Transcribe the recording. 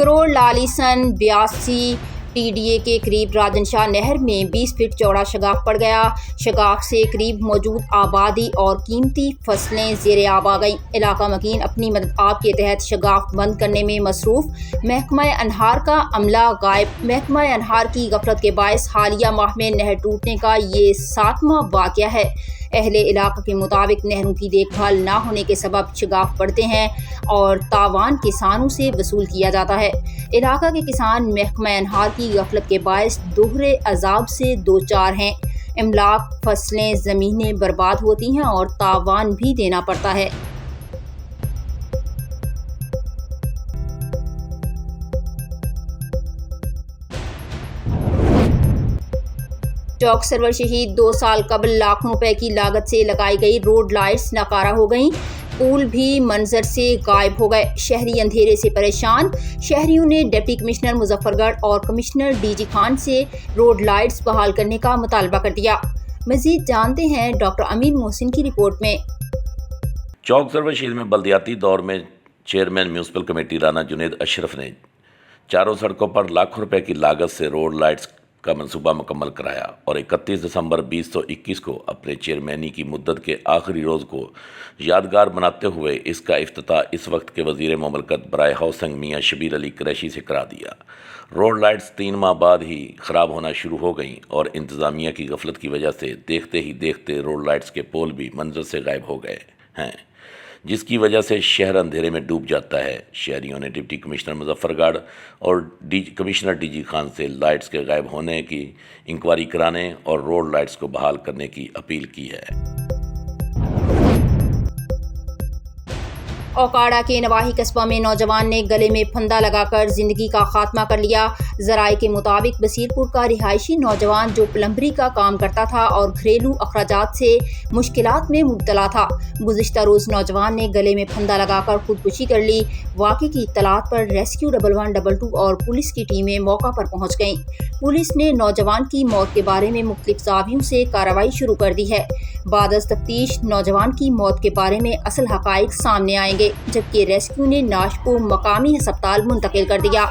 Crore Lal Esan 82 TDA کے قریب راجن شاہ نہر میں 20 فٹ چوڑا شگاف پڑ گیا۔ شگاف سے قریب موجود آبادی اور قیمتی فصلیں زیر آب آ گئیں۔ علاقہ مکین اپنی مدد آپ کے تحت شگاف بند کرنے میں مصروف۔ محکمہ انہار کا عملہ غائب۔ محکمہ انہار کی غفلت کے باعث حالیہ ماہ میں نہر ٹوٹنے کا یہ 7واں واقعہ ہے۔ اہل علاقہ کے مطابق نہروں کی دیکھ بھال نہ ہونے کے سبب شگاف پڑتے ہیں اور تاوان کسانوں سے وصول کیا جاتا ہے۔ علاقہ کے کسان محکمہ انہار کی غفلت کے باعث دوہرے عذاب سے دوچار ہیں۔ املاک، فصلیں، زمینیں برباد ہوتی ہیں اور تاوان بھی دینا پڑتا ہے۔ چوک سرور شہید 2 سال قبل لاکھوں روپے کی لاگت سے لگائی گئی روڈ لائٹس ناکارہ ہو گئیں۔ پول بھی منظر سے غائب ہو گئے۔ شہری اندھیرے سے پریشان۔ شہریوں نے ڈپٹی کمشنر مظفر گڑھ اور کمشنر DG خان سے روڈ لائٹس بحال کرنے کا مطالبہ کر دیا۔ مزید جانتے ہیں ڈاکٹر امین محسن کی رپورٹ میں۔ چوک سرور شہید میں بلدیاتی دور میں chairman municipal committee Rana Junaid Ashraf نے چاروں سڑکوں پر لاکھوں روپے کی لاگت سے روڈ لائٹس کا منصوبہ مکمل کرایا اور 31 دسمبر 2021 کو اپنے چیئرمینی کی مدت کے آخری روز کو یادگار بناتے ہوئے اس کا افتتاح اس وقت کے وزیر مملکت برائے ہاؤسنگ میاں شبیر علی قریشی سے کرا دیا۔ روڈ لائٹس 3 ماہ بعد ہی خراب ہونا شروع ہو گئیں اور انتظامیہ کی غفلت کی وجہ سے دیکھتے ہی دیکھتے روڈ لائٹس کے پول بھی منظر سے غائب ہو گئے ہیں، جس کی وجہ سے شہر اندھیرے میں ڈوب جاتا ہے۔ شہریوں نے ڈپٹی کمشنر مظفر گڑھ اور کمشنر DG خان سے لائٹس کے غائب ہونے کی انکوائری کرانے اور روڈ لائٹس کو بحال کرنے کی اپیل کی ہے۔ اوکاڑا کے نواحی قصبہ میں نوجوان نے گلے میں پھندا لگا کر زندگی کا خاتمہ کر لیا۔ ذرائع کے مطابق بصیر پور کا رہائشی نوجوان جو پلمبری کا کام کرتا تھا اور گھریلو اخراجات سے مشکلات میں مبتلا تھا، گزشتہ روز نوجوان نے گلے میں پھندا لگا کر خودکشی کر لی۔ واقعے کی اطلاعات پر ریسکیو 1122 اور پولیس کی ٹیمیں موقع پر پہنچ گئیں۔ پولیس نے نوجوان کی موت کے بارے میں مختلف زاویوں سے کارروائی شروع کر دی ہے۔ بعد از تفتیش نوجوان کی موت کے بارے میں اصل حقائق سامنے آئیں گے، جبکہ ریسکیو نے نعش کو مقامی ہسپتال منتقل کر دیا۔